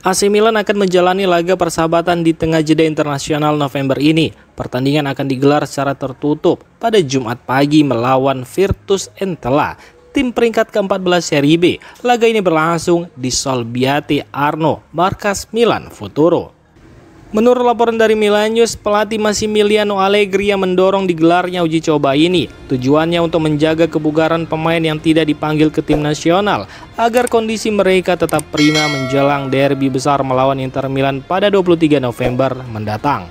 AC Milan akan menjalani laga persahabatan di tengah jeda internasional November ini. Pertandingan akan digelar secara tertutup pada Jumat pagi melawan Virtus Entella, tim peringkat ke-14 Serie B. Laga ini berlangsung di Solbiate Arno, markas Milan Futuro. Menurut laporan dari Milan News, pelatih Massimiliano Allegri yang mendorong digelarnya uji coba ini. Tujuannya untuk menjaga kebugaran pemain yang tidak dipanggil ke tim nasional agar kondisi mereka tetap prima menjelang derby besar melawan Inter Milan pada 23 November mendatang.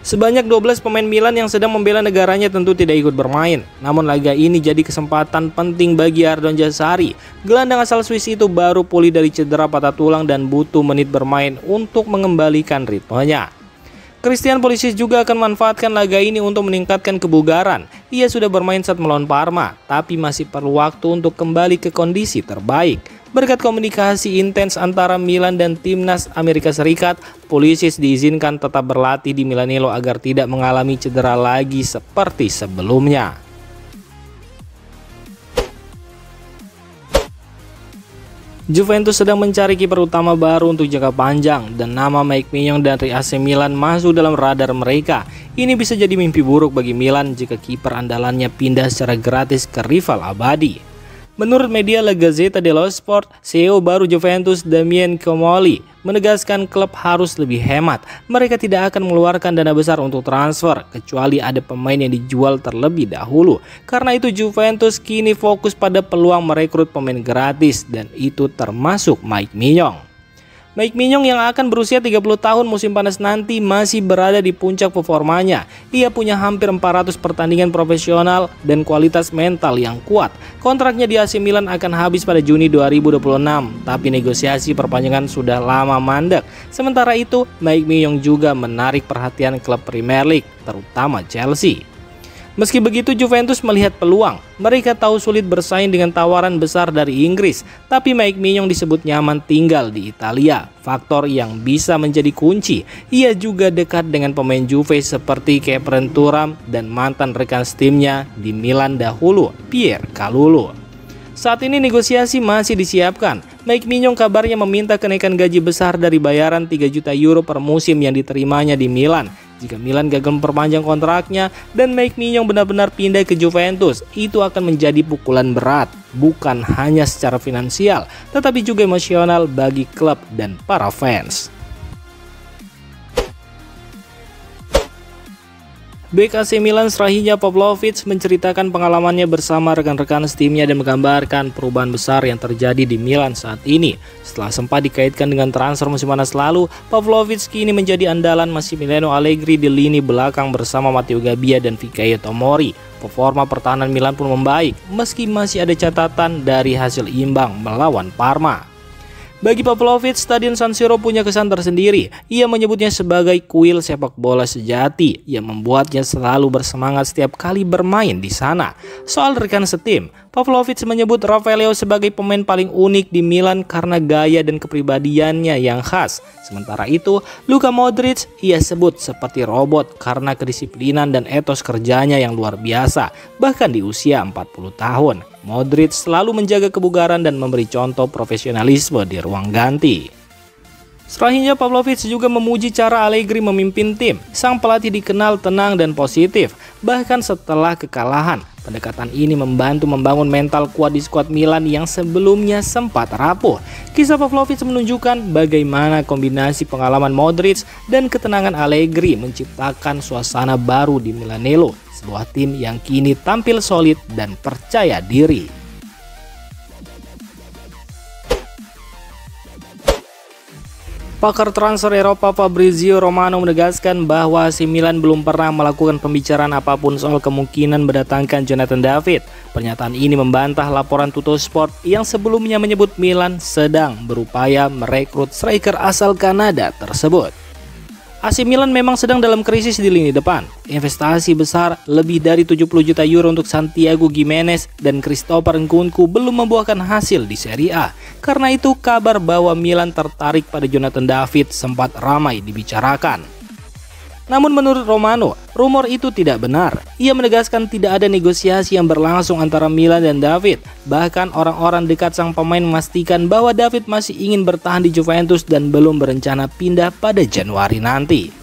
Sebanyak 12 pemain Milan yang sedang membela negaranya tentu tidak ikut bermain. Namun laga ini jadi kesempatan penting bagi Ardon Jazari. Gelandang asal Swiss itu baru pulih dari cedera patah tulang dan butuh menit bermain untuk mengembalikan ritmenya. Christian Pulisic juga akan memanfaatkan laga ini untuk meningkatkan kebugaran. Ia sudah bermain saat melawan Parma, tapi masih perlu waktu untuk kembali ke kondisi terbaik. Berkat komunikasi intens antara Milan dan timnas Amerika Serikat, Pulisic diizinkan tetap berlatih di Milanello agar tidak mengalami cedera lagi seperti sebelumnya. Juventus sedang mencari kiper utama baru untuk jangka panjang dan nama Mike Maignan dari AC Milan masuk dalam radar mereka. Ini bisa jadi mimpi buruk bagi Milan jika kiper andalannya pindah secara gratis ke rival abadi. Menurut media La Gazzetta dello Sport, CEO baru Juventus Damien Comolli menegaskan klub harus lebih hemat. Mereka tidak akan mengeluarkan dana besar untuk transfer kecuali ada pemain yang dijual terlebih dahulu. Karena itu Juventus kini fokus pada peluang merekrut pemain gratis dan itu termasuk Mike Maignan. Mike Maignan yang akan berusia 30 tahun musim panas nanti masih berada di puncak performanya. Ia punya hampir 400 pertandingan profesional dan kualitas mental yang kuat. Kontraknya di AC Milan akan habis pada Juni 2026, tapi negosiasi perpanjangan sudah lama mandek. Sementara itu, Mike Maignan juga menarik perhatian klub Premier League, terutama Chelsea. Meski begitu, Juventus melihat peluang. Mereka tahu sulit bersaing dengan tawaran besar dari Inggris, tapi Mike Maignan disebut nyaman tinggal di Italia, faktor yang bisa menjadi kunci. Ia juga dekat dengan pemain Juve seperti Khéphren Thuram dan mantan rekan timnya di Milan dahulu, Pierre Kalulu. Saat ini negosiasi masih disiapkan. Mike Maignan kabarnya meminta kenaikan gaji besar dari bayaran 3 juta euro per musim yang diterimanya di Milan. Jika Milan gagal memperpanjang kontraknya dan Mike Maignan benar-benar pindah ke Juventus, itu akan menjadi pukulan berat, bukan hanya secara finansial, tetapi juga emosional bagi klub dan para fans. Bek AC Milan Strahinja Pavlovic menceritakan pengalamannya bersama rekan-rekan timnya dan menggambarkan perubahan besar yang terjadi di Milan saat ini. Setelah sempat dikaitkan dengan transfer musim panas lalu, Pavlovic kini menjadi andalan Massimiliano Allegri di lini belakang bersama Matteo Gabbia dan Fikayo Tomori. Performa pertahanan Milan pun membaik, meski masih ada catatan dari hasil imbang melawan Parma. Bagi Pavlovic, Stadion San Siro punya kesan tersendiri. Ia menyebutnya sebagai kuil sepak bola sejati yang membuatnya selalu bersemangat setiap kali bermain di sana. Soal rekan setim, Pavlovic menyebut Rafael Leao sebagai pemain paling unik di Milan karena gaya dan kepribadiannya yang khas. Sementara itu, Luka Modric ia sebut seperti robot karena kedisiplinan dan etos kerjanya yang luar biasa, bahkan di usia 40 tahun. Modric selalu menjaga kebugaran dan memberi contoh profesionalisme di ruang ganti. Strahinja Pavlovic juga memuji cara Allegri memimpin tim. Sang pelatih dikenal tenang dan positif, bahkan setelah kekalahan. Pendekatan ini membantu membangun mental kuat di skuad Milan yang sebelumnya sempat rapuh. Kisah Pavlovic menunjukkan bagaimana kombinasi pengalaman Modric dan ketenangan Allegri menciptakan suasana baru di Milanello, sebuah tim yang kini tampil solid dan percaya diri. Pakar transfer Eropa Fabrizio Romano menegaskan bahwa AC Milan belum pernah melakukan pembicaraan apapun soal kemungkinan mendatangkan Jonathan David. Pernyataan ini membantah laporan Tuttosport yang sebelumnya menyebut Milan sedang berupaya merekrut striker asal Kanada tersebut. AC Milan memang sedang dalam krisis di lini depan. Investasi besar lebih dari 70 juta euro untuk Santiago Gimenez dan Christopher Nkunku belum membuahkan hasil di Serie A. Karena itu kabar bahwa Milan tertarik pada Jonathan David sempat ramai dibicarakan. Namun menurut Romano, rumor itu tidak benar. Ia menegaskan tidak ada negosiasi yang berlangsung antara Milan dan David. Bahkan orang-orang dekat sang pemain memastikan bahwa David masih ingin bertahan di Juventus dan belum berencana pindah pada Januari nanti.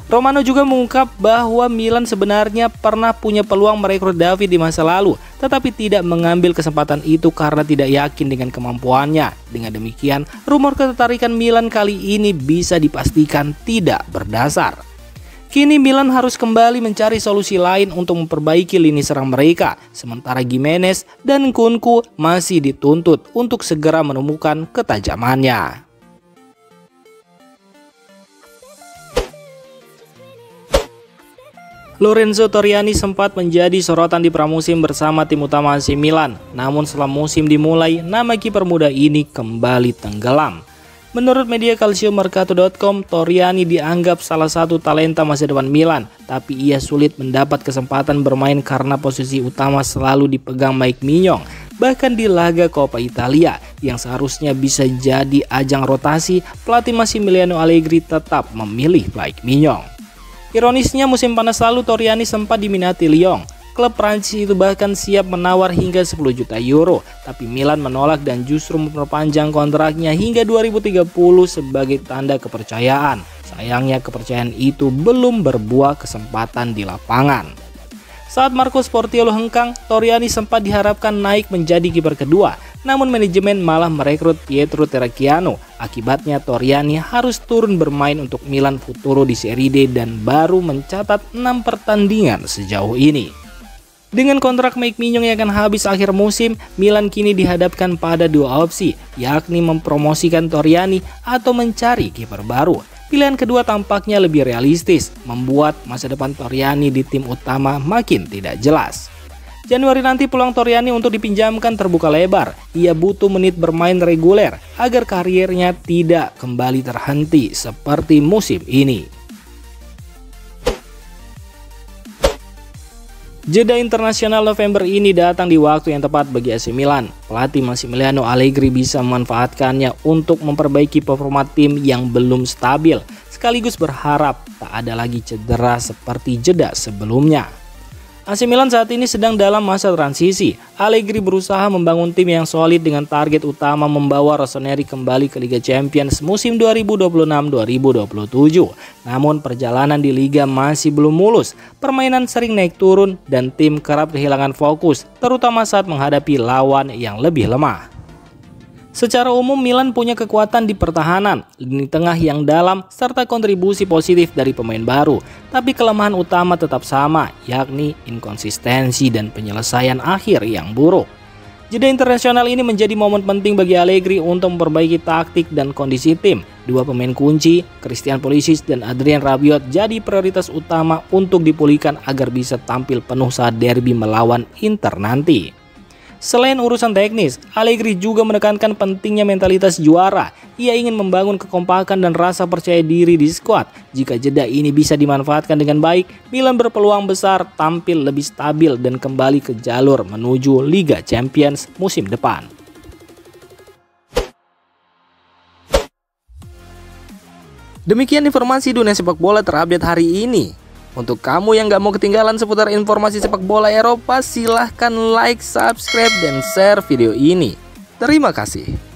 Romano juga mengungkap bahwa Milan sebenarnya pernah punya peluang merekrut David di masa lalu, tetapi tidak mengambil kesempatan itu karena tidak yakin dengan kemampuannya. Dengan demikian, rumor ketertarikan Milan kali ini bisa dipastikan tidak berdasar. Kini Milan harus kembali mencari solusi lain untuk memperbaiki lini serang mereka, sementara Gimenez dan Nkunku masih dituntut untuk segera menemukan ketajamannya. Lorenzo Torriani sempat menjadi sorotan di pramusim bersama tim utama AC Milan, namun setelah musim dimulai, nama kiper muda ini kembali tenggelam. Menurut media calciomercato.com, Torriani dianggap salah satu talenta masa depan Milan, tapi ia sulit mendapat kesempatan bermain karena posisi utama selalu dipegang Mike Maignan. Bahkan di laga Coppa Italia yang seharusnya bisa jadi ajang rotasi, pelatih Massimiliano Allegri tetap memilih Mike Maignan. Ironisnya musim panas lalu Torriani sempat diminati Lyon. Klub Prancis itu bahkan siap menawar hingga 10 juta euro, tapi Milan menolak dan justru memperpanjang kontraknya hingga 2030 sebagai tanda kepercayaan. Sayangnya kepercayaan itu belum berbuah kesempatan di lapangan. Saat Marco Sportiello hengkang, Torriani sempat diharapkan naik menjadi kiper kedua, namun manajemen malah merekrut Pietro Terracchiano. Akibatnya Torriani harus turun bermain untuk Milan Futuro di Serie D dan baru mencatat 6 pertandingan sejauh ini. Dengan kontrak Mike Maignan yang akan habis akhir musim, Milan kini dihadapkan pada dua opsi, yakni mempromosikan Torriani atau mencari kiper baru. Pilihan kedua tampaknya lebih realistis, membuat masa depan Torriani di tim utama makin tidak jelas. Januari nanti peluang Torriani untuk dipinjamkan terbuka lebar. Ia butuh menit bermain reguler agar karirnya tidak kembali terhenti seperti musim ini. Jeda internasional November ini datang di waktu yang tepat bagi AC Milan. Pelatih Massimiliano Allegri bisa memanfaatkannya untuk memperbaiki performa tim yang belum stabil, sekaligus berharap tak ada lagi cedera seperti jeda sebelumnya. AC Milan saat ini sedang dalam masa transisi. Allegri berusaha membangun tim yang solid dengan target utama membawa Rossoneri kembali ke Liga Champions musim 2026-2027. Namun perjalanan di Liga masih belum mulus, permainan sering naik turun dan tim kerap kehilangan fokus, terutama saat menghadapi lawan yang lebih lemah. Secara umum Milan punya kekuatan di pertahanan, lini tengah yang dalam, serta kontribusi positif dari pemain baru. Tapi kelemahan utama tetap sama, yakni inkonsistensi dan penyelesaian akhir yang buruk. Jeda internasional ini menjadi momen penting bagi Allegri untuk memperbaiki taktik dan kondisi tim. Dua pemain kunci, Christian Pulisic dan Adrien Rabiot, jadi prioritas utama untuk dipulihkan agar bisa tampil penuh saat derby melawan Inter nanti. Selain urusan teknis, Allegri juga menekankan pentingnya mentalitas juara. Ia ingin membangun kekompakan dan rasa percaya diri di skuad. Jika jeda ini bisa dimanfaatkan dengan baik, Milan berpeluang besar tampil lebih stabil dan kembali ke jalur menuju Liga Champions musim depan. Demikian informasi dunia sepak bola terupdate hari ini. Untuk kamu yang gak mau ketinggalan seputar informasi sepak bola Eropa, silahkan like, subscribe, dan share video ini. Terima kasih.